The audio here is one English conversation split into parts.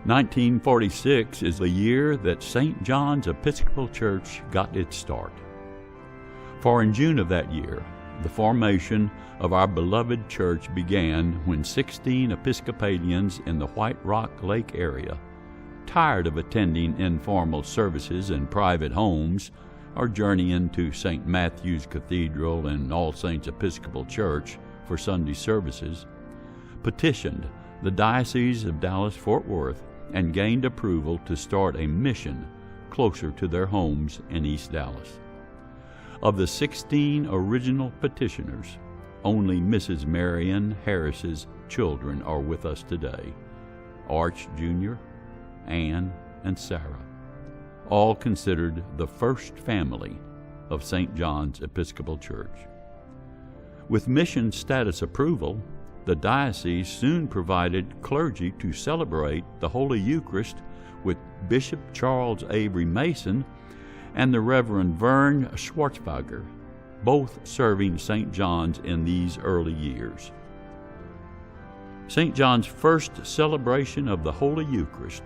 1946 is the year that St. John's Episcopal Church got its start. For in June of that year, the formation of our beloved church began when 16 Episcopalians in the White Rock Lake area, tired of attending informal services in private homes or journeying to St. Matthew's Cathedral and All Saints Episcopal Church for Sunday services, petitioned the Diocese of Dallas-Fort Worth and gained approval to start a mission closer to their homes in East Dallas. Of the 16 original petitioners, only Mrs. Marion Harris's children are with us today, Arch Jr., Ann, and Sarah, all considered the first family of St. John's Episcopal Church. With mission status approval, the diocese soon provided clergy to celebrate the Holy Eucharist with Bishop Charles Avery Mason and the Reverend Vern Schwartzweiger, both serving St. John's in these early years. St. John's first celebration of the Holy Eucharist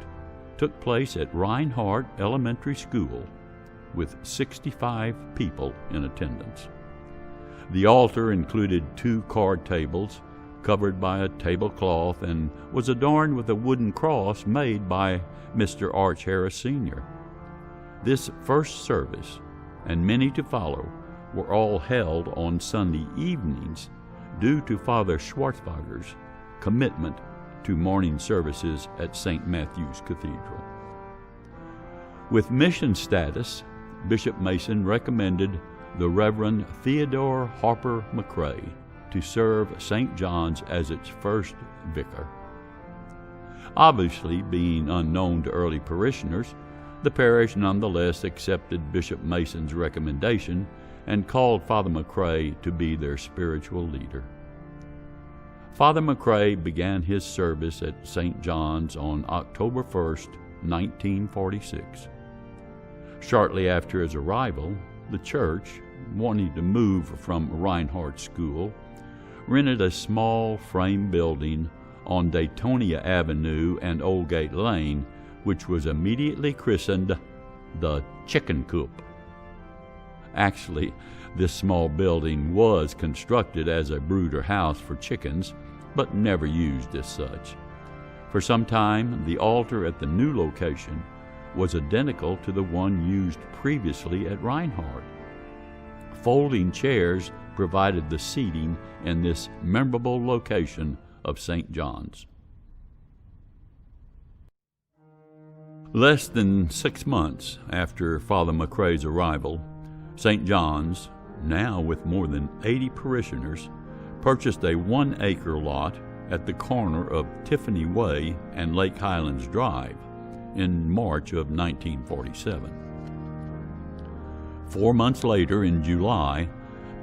took place at Reinhardt Elementary School with 65 people in attendance. The altar included 2 card tables covered by a tablecloth and was adorned with a wooden cross made by Mr. Arch Harris Sr. This first service, and many to follow, were all held on Sunday evenings due to Father Schwartzweiger's commitment to morning services at St. Matthew's Cathedral. With mission status, Bishop Mason recommended the Reverend Theodore Harper McCrae to serve St. John's as its first vicar. Obviously, being unknown to early parishioners, the parish nonetheless accepted Bishop Mason's recommendation and called Father McCrae to be their spiritual leader. Father McCrae began his service at St. John's on October 1st, 1946. Shortly after his arrival, the church, wanting to move from Reinhardt School, rented a small frame building on Daytonia Avenue and Old Gate Lane, which was immediately christened the Chicken Coop. Actually, this small building was constructed as a brooder house for chickens, but never used as such. For some time, the altar at the new location was identical to the one used previously at Reinhardt. Folding chairs provided the seating in this memorable location of St. John's. Less than 6 months after Father McCrae's arrival, St. John's, now with more than 80 parishioners, purchased a 1-acre lot at the corner of Tiffany Way and Lake Highlands Drive in March of 1947. 4 months later, in July,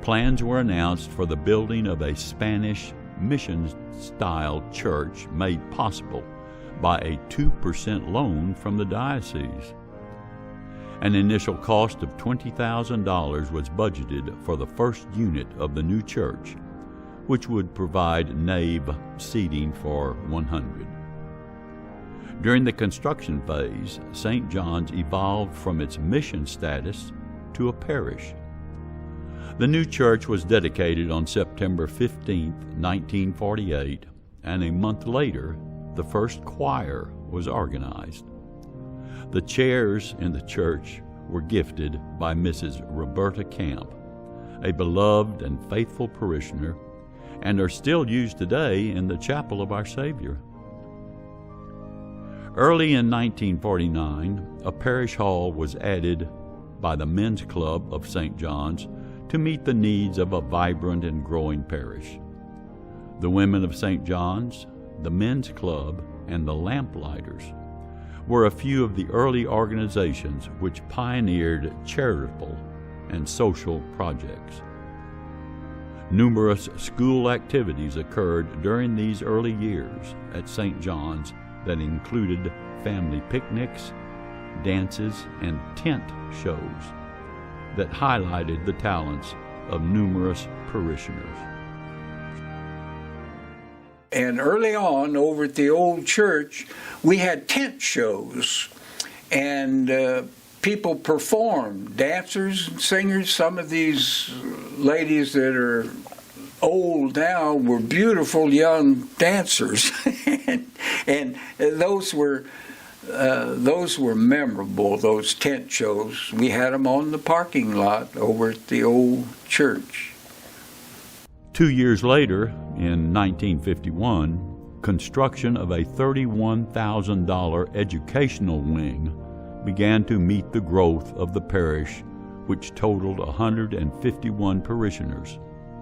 plans were announced for the building of a Spanish mission-style church made possible by a 2% loan from the diocese. An initial cost of $20,000 was budgeted for the first unit of the new church, which would provide nave seating for 100. During the construction phase, St. John's evolved from its mission status to a parish. The new church was dedicated on September 15, 1948, and a month later, the first choir was organized. The chairs in the church were gifted by Mrs. Roberta Camp, a beloved and faithful parishioner, and are still used today in the chapel of Our Savior. Early in 1949, a parish hall was added by the Men's Club of St. John's to meet the needs of a vibrant and growing parish. The Women of St. John's, the Men's Club, and the Lamplighters were a few of the early organizations which pioneered charitable and social projects. Numerous school activities occurred during these early years at St. John's that included family picnics, dances, and tent shows that highlighted the talents of numerous parishioners. And early on, over at the old church, we had tent shows, and people performed, dancers and singers. Some of these ladies that are old now were beautiful young dancers, and those were memorable, those tent shows. We had them on the parking lot over at the old church. 2 years later, in 1951, construction of a $31,000 educational wing began to meet the growth of the parish, which totaled 151 parishioners,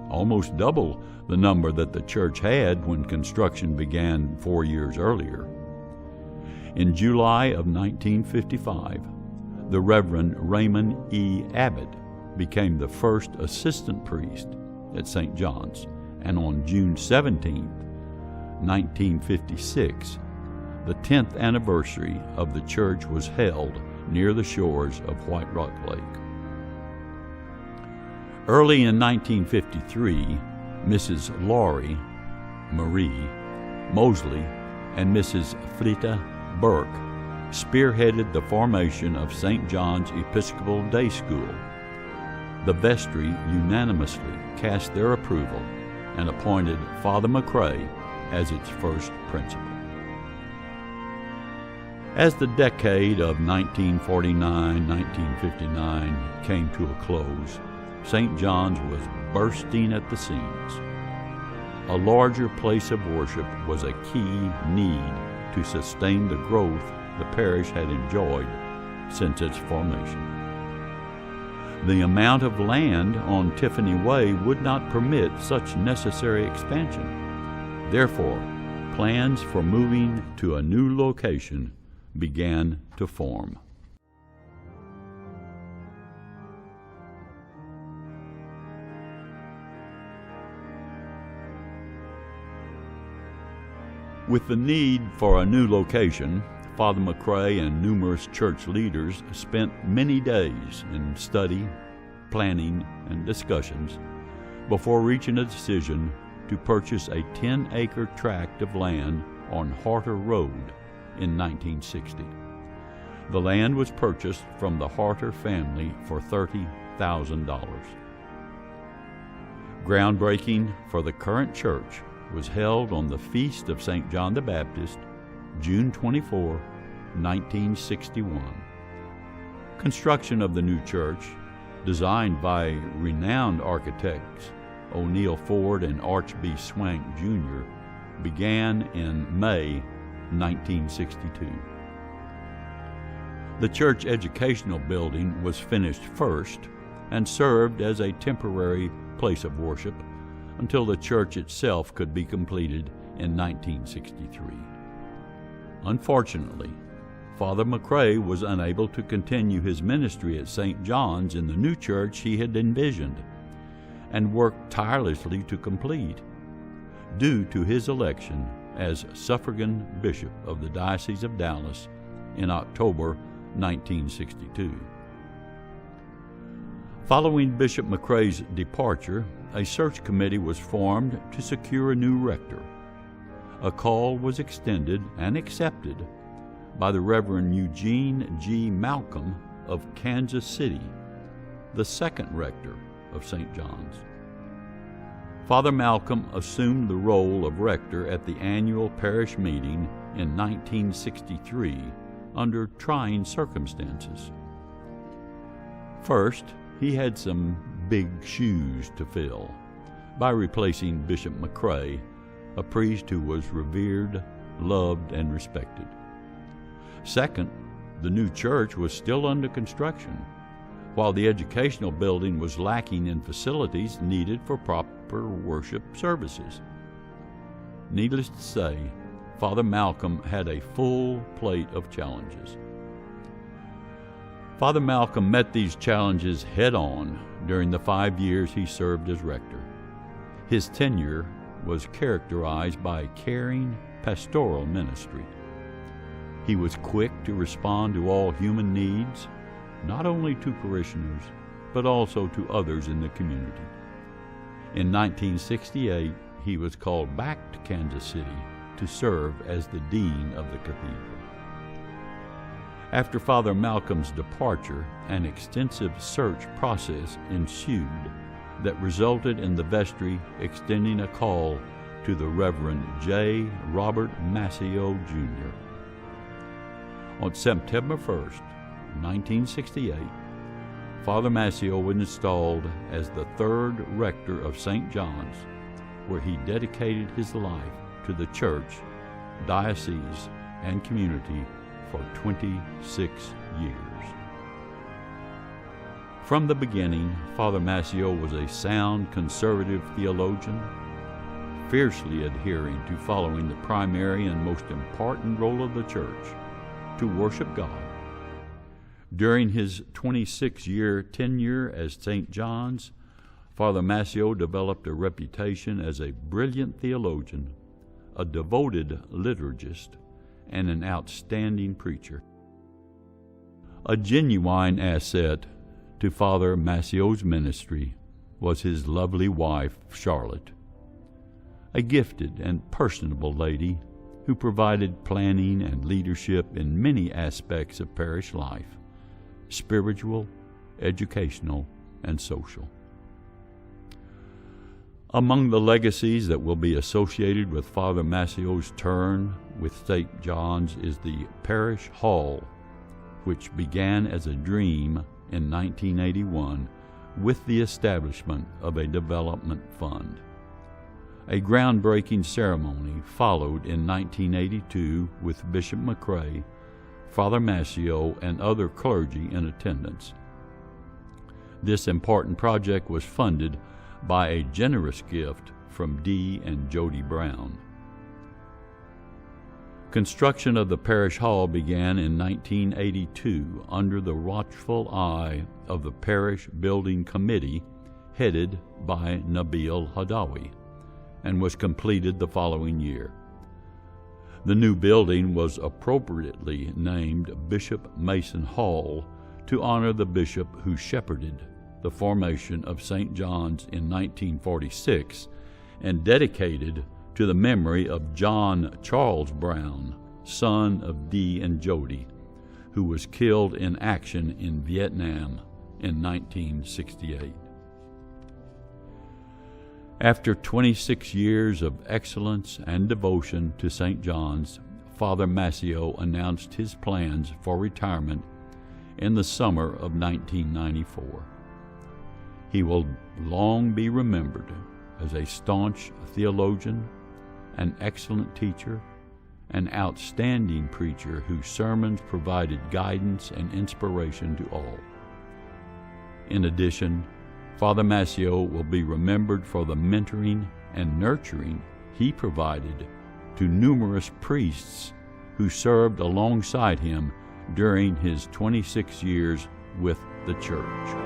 almost double the number that the church had when construction began 4 years earlier. In July of 1955, the Reverend Raymond E. Abbott became the first assistant priest at St. John's, and on June 17, 1956, the 10th anniversary of the church was held near the shores of White Rock Lake. Early in 1953, Mrs. Laurie Marie Mosley and Mrs. Fleta Burke spearheaded the formation of St. John's Episcopal Day School. The vestry unanimously cast their approval and appointed Father McCrae as its first principal. As the decade of 1949-1959 came to a close, St. John's was bursting at the seams. A larger place of worship was a key need to sustain the growth the parish had enjoyed since its formation. The amount of land on Tiffany Way would not permit such necessary expansion. Therefore, plans for moving to a new location began to form. With the need for a new location, Father McCrae and numerous church leaders spent many days in study, planning, and discussions before reaching a decision to purchase a 10-acre tract of land on Harter Road in 1960. The land was purchased from the Harter family for $30,000. Groundbreaking for the current church was held on the Feast of St. John the Baptist, June 24, 1961. Construction of the new church, designed by renowned architects O'Neill Ford and Arch B. Swank, Jr., began in May 1962. The church educational building was finished first and served as a temporary place of worship until the church itself could be completed in 1963. Unfortunately, Father McCrae was unable to continue his ministry at St. John's in the new church he had envisioned and worked tirelessly to complete, due to his election as suffragan bishop of the Diocese of Dallas in October 1962. Following Bishop McCrae's departure, a search committee was formed to secure a new rector. A call was extended and accepted by the Reverend Eugene G. Malcolm of Kansas City, the second rector of St. John's. Father Malcolm assumed the role of rector at the annual parish meeting in 1963 under trying circumstances. First, he had some big shoes to fill by replacing Bishop McCrae, a priest who was revered, loved, and respected. Second, the new church was still under construction, while the educational building was lacking in facilities needed for proper worship services. Needless to say, Father Malcolm had a full plate of challenges. Father Malcolm met these challenges head-on during the 5 years he served as rector. His tenure was characterized by caring pastoral ministry. He was quick to respond to all human needs, not only to parishioners, but also to others in the community. In 1968, he was called back to Kansas City to serve as the dean of the cathedral. After Father Malcolm's departure, an extensive search process ensued that resulted in the vestry extending a call to the Reverend J. Robert Mascio, Jr. On September 1st, 1968, Father Mascio was installed as the third rector of St. John's, where he dedicated his life to the church, diocese, and community for 26 years. From the beginning, Father Mascio was a sound conservative theologian, fiercely adhering to following the primary and most important role of the church, to worship God. During his 26-year tenure as St. John's, Father Mascio developed a reputation as a brilliant theologian, a devoted liturgist, and an outstanding preacher. A genuine asset to Father Mascio's ministry was his lovely wife, Charlotte, a gifted and personable lady who provided planning and leadership in many aspects of parish life, spiritual, educational, and social. Among the legacies that will be associated with Father Mascio's turn with St. John's is the Parish Hall, which began as a dream in 1981 with the establishment of a development fund. A groundbreaking ceremony followed in 1982 with Bishop McCrae, Father Mascio, and other clergy in attendance. This important project was funded by a generous gift from D. and Jody Brown. Construction of the Parish Hall began in 1982 under the watchful eye of the Parish Building Committee headed by Nabil Hadawi, and was completed the following year. The new building was appropriately named Bishop Mason Hall to honor the bishop who shepherded the formation of St. John's in 1946 and dedicated to the memory of John Charles Brown, son of D. and Jody, who was killed in action in Vietnam in 1968. After 26 years of excellence and devotion to St. John's, Father Mascio announced his plans for retirement in the summer of 1994. He will long be remembered as a staunch theologian, an excellent teacher, an outstanding preacher whose sermons provided guidance and inspiration to all. In addition, Father Mascio will be remembered for the mentoring and nurturing he provided to numerous priests who served alongside him during his 26 years with the church.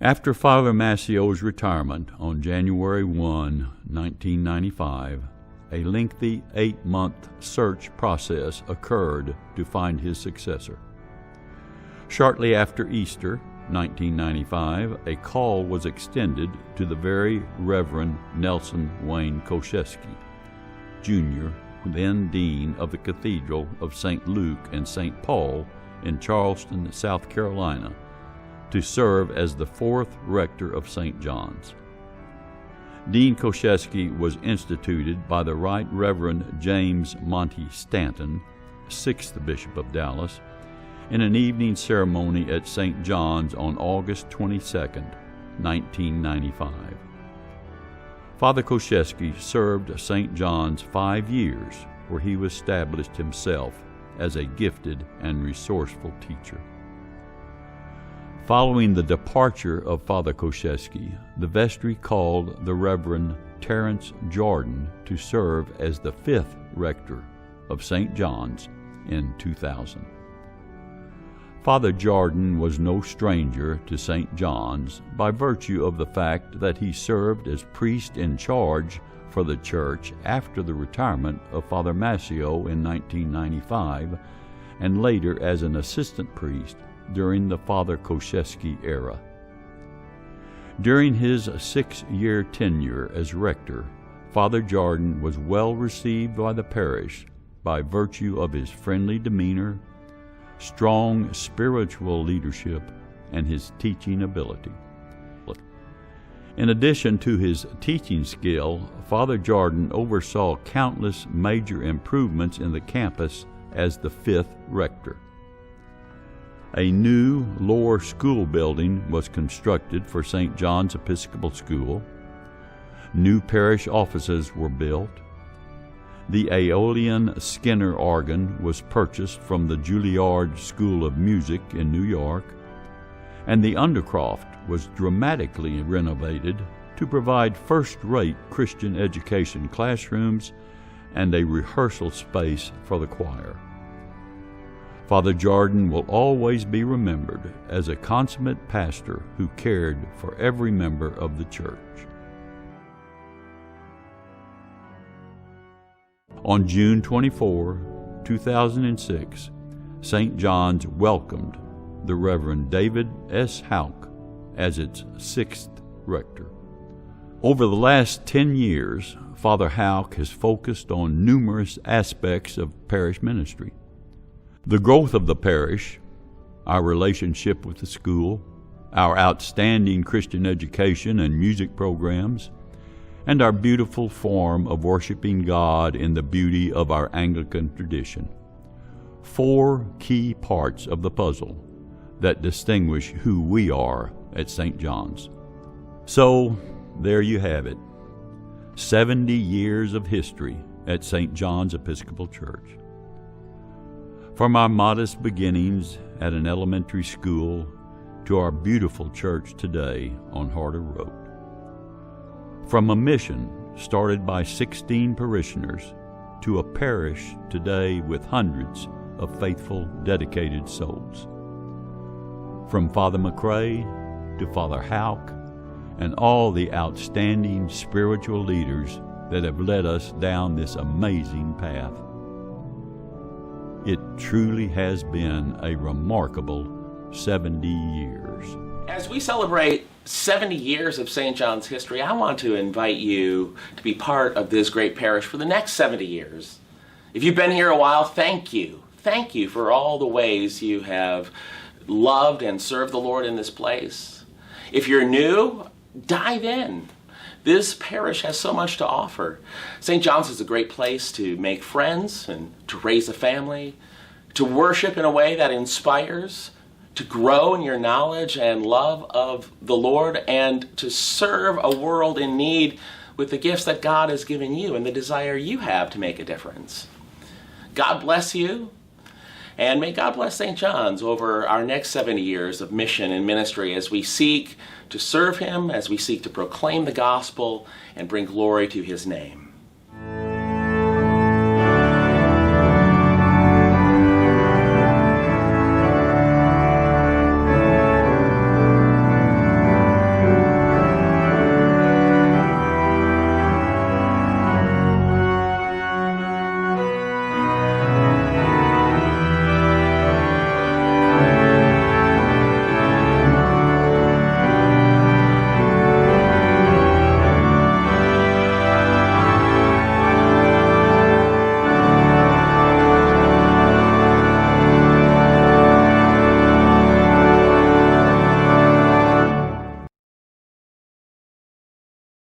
After Father Mascio's retirement on January 1, 1995, a lengthy 8-month search process occurred to find his successor. Shortly after Easter 1995, a call was extended to the Very Reverend Nelson Wayne Koshesky, Jr., then Dean of the Cathedral of St. Luke and St. Paul in Charleston, South Carolina, to serve as the fourth rector of St. John's. Dean Koshesky was instituted by the Right Reverend James Monty Stanton, 6th Bishop of Dallas, in an evening ceremony at St. John's on August 22, 1995. Father Koshesky served St. John's 5 years, where he established himself as a gifted and resourceful teacher. Following the departure of Father Koshesky, the vestry called the Reverend Terrence Jordan to serve as the 5th rector of St. John's in 2000. Father Jordan was no stranger to St. John's by virtue of the fact that he served as priest in charge for the church after the retirement of Father Mascio in 1995, and later as an assistant priest during the Father Koszewski era. During his 6-year tenure as rector, Father Jordan was well received by the parish by virtue of his friendly demeanor, strong spiritual leadership, and his teaching ability. In addition to his teaching skill, Father Jordan oversaw countless major improvements in the campus as the 5th rector. A new lower school building was constructed for St. John's Episcopal School. New parish offices were built. The Aeolian Skinner organ was purchased from the Juilliard School of Music in New York, and the Undercroft was dramatically renovated to provide first-rate Christian education classrooms and a rehearsal space for the choir. Father Jordan will always be remembered as a consummate pastor who cared for every member of the church. On June 24, 2006, St. John's welcomed the Reverend David S. Houck as its 6th rector. Over the last 10 years, Father Houck has focused on numerous aspects of parish ministry. The growth of the parish, our relationship with the school, our outstanding Christian education and music programs, and our beautiful form of worshiping God in the beauty of our Anglican tradition. 4 key parts of the puzzle that distinguish who we are at St. John's. So, there you have it. 70 years of history at St. John's Episcopal Church. From our modest beginnings at an elementary school to our beautiful church today on Harder Road. From a mission started by 16 parishioners to a parish today with hundreds of faithful, dedicated souls. From Father McRae to Father Houck and all the outstanding spiritual leaders that have led us down this amazing path. It truly has been a remarkable 70 years. As we celebrate 70 years of St. John's history, I want to invite you to be part of this great parish for the next 70 years. If you've been here a while, thank you. Thank you for all the ways you have loved and served the Lord in this place. If you're new, dive in. This parish has so much to offer. St. John's is a great place to make friends and to raise a family, to worship in a way that inspires, to grow in your knowledge and love of the Lord, and to serve a world in need with the gifts that God has given you and the desire you have to make a difference. God bless you, and may God bless St. John's over our next 70 years of mission and ministry as we seek to serve Him, as we seek to proclaim the gospel and bring glory to His name.